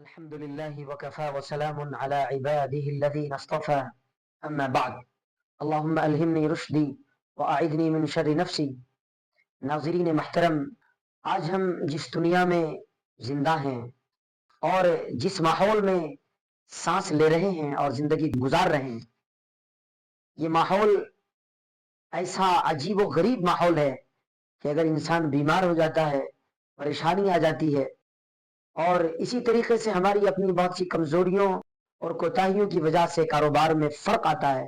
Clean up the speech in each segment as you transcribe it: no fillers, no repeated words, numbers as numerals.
الحمد لله وكفى وسلام على عباده الذين اصطفى أما بعد اللهم ألهمني رشدي وأعذني من شر نفسی. ناظرین محترم، آج ہم جس دنیا میں زندہ ہیں اور جس ماحول میں سانس لے رہے ہیں اور زندگی گزار رہے ہیں، یہ ماحول ایسا عجیب و غریب ماحول ہے کہ اگر انسان بیمار ہو جاتا ہے، پریشانی آ جاتی ہے، اور اسی طریقے سے ہماری اپنی بہت سی کمزوریوں اور کوتاہیوں کی وجہ سے کاروبار میں فرق آتا ہے،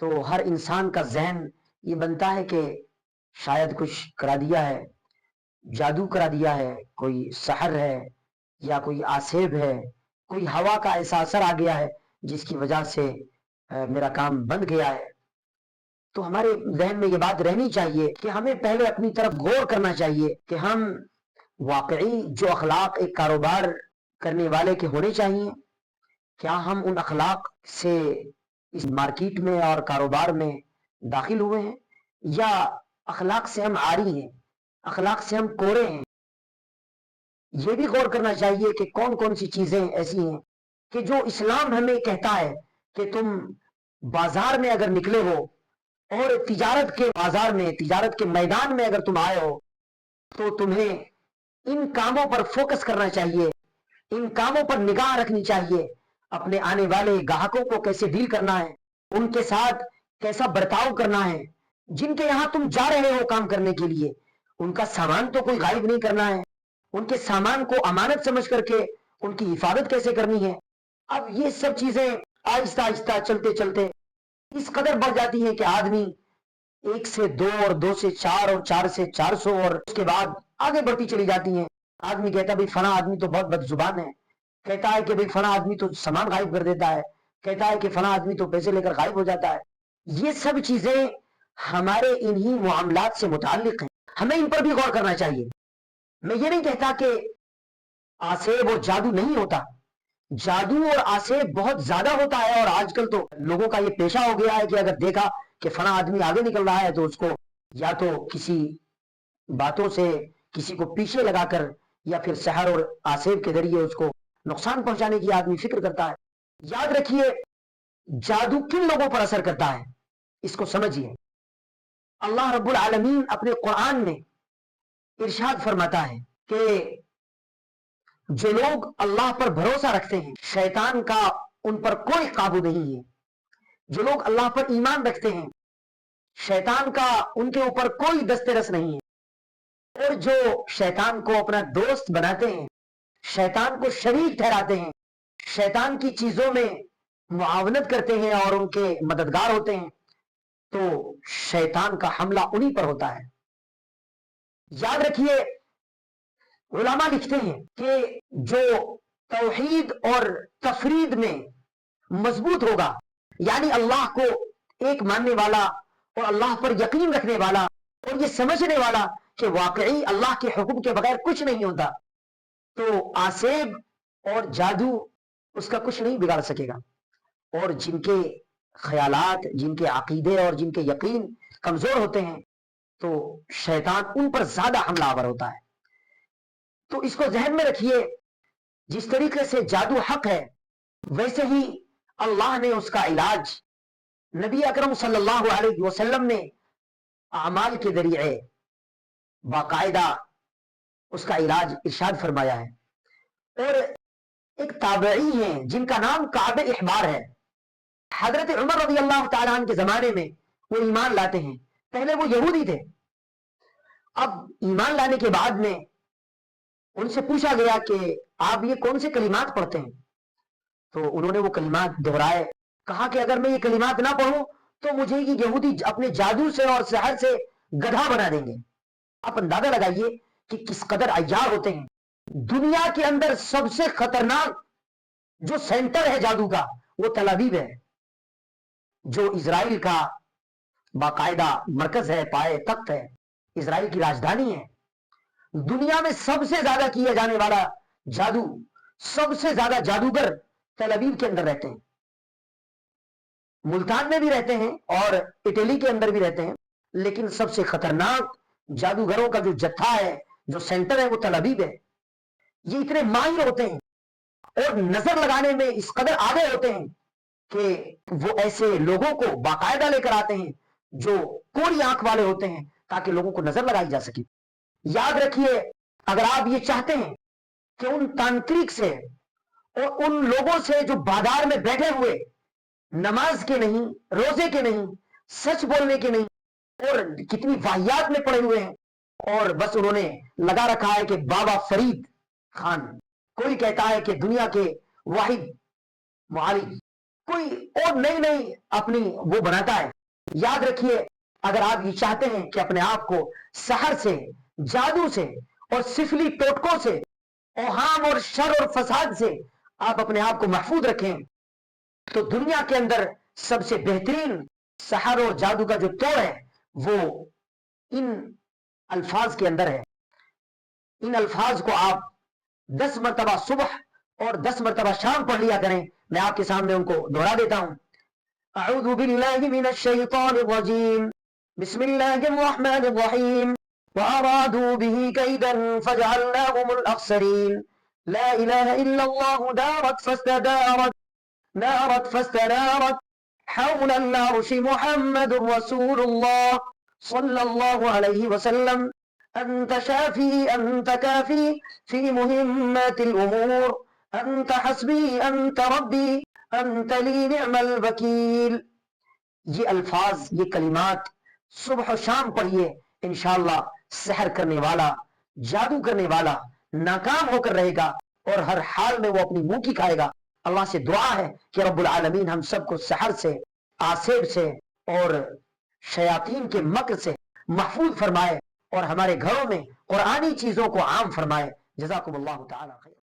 تو ہر انسان کا ذہن یہ بنتا ہے کہ شاید کچھ کرا دیا ہے، جادو کرا دیا ہے، کوئی سحر ہے یا کوئی آسیب ہے، کوئی ہوا کا ایسا اثر آ گیا ہے جس کی وجہ سے میرا کام بند گیا ہے. تو ہمارے ذہن میں یہ بات رہنی چاہیے کہ ہمیں پہلے اپنی طرف غور کرنا چاہیے کہ ہم واقعی جو اخلاق ایک کاروبار کرنے والے کے ہونے چاہیے، کیا ہم ان اخلاق سے اس مارکیٹ میں اور کاروبار میں داخل ہوئے ہیں، یا اخلاق سے ہم عاری ہیں، اخلاق سے ہم کورے ہیں. یہ بھی غور کرنا چاہیے کہ کون کون سی چیزیں ایسی ہیں کہ جو اسلام ہمیں کہتا ہے کہ تم بازار میں اگر نکلے ہو اور تجارت کے بازار میں، تجارت کے میدان میں اگر تم آئے ہو، تو تمہیں ان کاموں پر فوکس کرنا چاہیے، ان کاموں پر نگاہ رکھنی چاہیے. اپنے آنے والے گاہکوں کو کیسے ڈیل کرنا ہے، ان کے ساتھ کیسا برتاؤ کرنا ہے. جن کے یہاں تم جا رہے ہو کام کرنے کے لیے، ان کا سامان تو کوئی غائب نہیں کرنا ہے، ان کے سامان کو امانت سمجھ کر کے ان کی حفاظت کیسے کرنی ہے. اب یہ سب چیزیں آہستہ آہستہ چلتے چلتے اس قدر بڑھ جاتی ہیں کہ آدمی 1 سے 2 اور 2 سے 4 اور 4 سے 400 اور اس کے بعد آگے بڑھتی چلی جاتی ہیں. آدمی کہتا ہے بھئی فلاں آدمی تو بہت بد زبان ہے، کہتا ہے کہ بھئی فلاں آدمی تو سامان غائب کر دیتا ہے، کہتا ہے کہ فلاں آدمی تو پیسے لے کر غائب ہو جاتا ہے. یہ سب چیزیں ہمارے انہی معاملات سے متعلق ہیں، ہمیں ان پر بھی غور کرنا چاہیے. میں یہ نہیں کہتا کہ آسیب اور جادو نہیں ہوتا، جادو اور آسیب بہت زیادہ ہوتا ہے، اور آج کل تو لوگوں کا یہ پیشہ ہو گیا ہے کہ اگر دیکھا کہ فلاں آدمی آگے نکل رہا ہے تو اس کو یا تو کسی باتوں سے کسی کو پیچھے لگا کر یا پھر سحر اور آسیب کے ذریعے اس کو نقصان پہنچانے کی آدمی فکر کرتا ہے. یاد رکھیے، جادو کن لوگوں پر اثر کرتا ہے اس کو سمجھیے. اللہ رب العالمین اپنے قرآن میں ارشاد فرماتا ہے کہ جو لوگ اللہ پر بھروسہ رکھتے ہیں شیطان کا ان پر کوئی قابو نہیں ہے. جو لوگ اللہ پر ایمان رکھتے ہیں شیطان کا ان کے اوپر کوئی دست رس نہیں ہے. اور جو شیطان کو اپنا دوست بناتے ہیں، شیطان کو شریک ٹھہراتے ہیں، شیطان کی چیزوں میں معاونت کرتے ہیں اور ان کے مددگار ہوتے ہیں، تو شیطان کا حملہ انہی پر ہوتا ہے. یاد رکھیے، علماء لکھتے ہیں کہ جو توحید اور تفرید میں مضبوط ہوگا، یعنی اللہ کو ایک ماننے والا اور اللہ پر یقین رکھنے والا اور یہ سمجھنے والا کہ واقعی اللہ کے حکم کے بغیر کچھ نہیں ہوتا، تو آسیب اور جادو اس کا کچھ نہیں بگاڑ سکے گا. اور جن کے خیالات، جن کے عقیدے اور جن کے یقین کمزور ہوتے ہیں، تو شیطان ان پر زیادہ حملہ آور ہوتا ہے. تو اس کو ذہن میں رکھیے، جس طریقے سے جادو حق ہے، ویسے ہی اللہ نے اس کا علاج نبی اکرم صلی اللہ علیہ وسلم نے اعمال کے ذریعے باقاعدہ اس کا علاج ارشاد فرمایا ہے. اور ایک تابعی ہیں جن کا نام کعب احبار ہے، حضرت عمر رضی اللہ تعالیٰ عنہ کے زمانے میں وہ ایمان لاتے ہیں. پہلے وہ یہودی تھے، اب ایمان لانے کے بعد میں ان سے پوچھا گیا کہ آپ یہ کون سے کلمات پڑھتے ہیں، تو انہوں نے وہ کلمات دہرائے. کہا کہ اگر میں یہ کلمات نہ پڑھوں تو مجھے یہ یہودی اپنے جادو سے اور سحر سے گدھا بنا دیں گے. آپ اندازہ لگائیے کہ کس قدر عیار ہوتے ہیں. دنیا کے اندر سب سے خطرناک جو سینٹر ہے جادو کا، وہ تل ابیب ہے، جو اسرائیل کا باقاعدہ مرکز ہے، پائے تخت ہے، اسرائیل کی راجدھانی ہے. دنیا میں سب سے زیادہ کیا جانے والا جادو، سب سے زیادہ جادوگر تل ابیب کے اندر رہتے ہیں. ملتان میں بھی رہتے ہیں اور اٹلی کے اندر بھی رہتے ہیں، لیکن سب سے خطرناک جادوگروں کا جو جتھا ہے، جو سینٹر ہے، وہ تل ابیب ہے. یہ اتنے ماہر ہوتے ہیں اور نظر لگانے میں اس قدر آگے ہوتے ہیں کہ وہ ایسے لوگوں کو باقاعدہ لے کر آتے ہیں جو کوری آنکھ والے ہوتے ہیں تاکہ لوگوں کو نظر لگائی جا سکے. یاد رکھیے اگر آپ یہ چاہتے ہیں کہ ان تانترک سے اور ان لوگوں سے جو بازار میں بیٹھے ہوئے نماز کے نہیں، روزے کے نہیں، سچ بولنے کے نہیں اور کتنی واہیات میں پڑے ہوئے ہیں اور بس انہوں نے لگا رکھا ہے کہ بابا فرید خان، کوئی کہتا ہے کہ دنیا کے واحد معالج، کوئی اور نئی نئی اپنی وہ بناتا ہے. یاد رکھیے اگر آپ یہ چاہتے ہیں کہ اپنے آپ کو سحر سے، جادو سے اور سفلی ٹوٹکوں سے، اوہام اور شر اور فساد سے آپ اپنے آپ کو محفوظ رکھیں تو دنیا کے اندر سب سے بہترین سحر اور جادو کا جو توڑ ہے وہ ان الفاظ کے اندر ہے. ان الفاظ کو آپ 10 مرتبہ صبح اور 10 مرتبہ شام پڑھ لیا کریں. میں آپ کے سامنے ان کو دہرا دیتا ہوں. اعوذ باللہ من الشیطان الرجیم بسم اللہ الرحمن الرحیم وارادوا به کیدا فجعلناهم الاخسرین لا الہ الا اللہ نارت فاستدارت حول العرش محمد رسول اللہ صلی اللہ علیہ وسلم انت شافی انت کافی فی مہمات الامور انت حسبی انت ربی انت لی نعم الوکیل. یہ الفاظ، یہ کلمات صبح و شام پڑھیے، انشاءاللہ سحر کرنے والا، جادو کرنے والا ناکام ہو کر رہے گا اور ہر حال میں وہ اپنی منہ کی کھائے گا. اللہ سے دعا ہے کہ رب العالمین ہم سب کو سحر سے، آسیب سے اور شیاطین کے مکر سے محفوظ فرمائے اور ہمارے گھروں میں قرآنی چیزوں کو عام فرمائے. جزاکم اللہ تعالی خیر.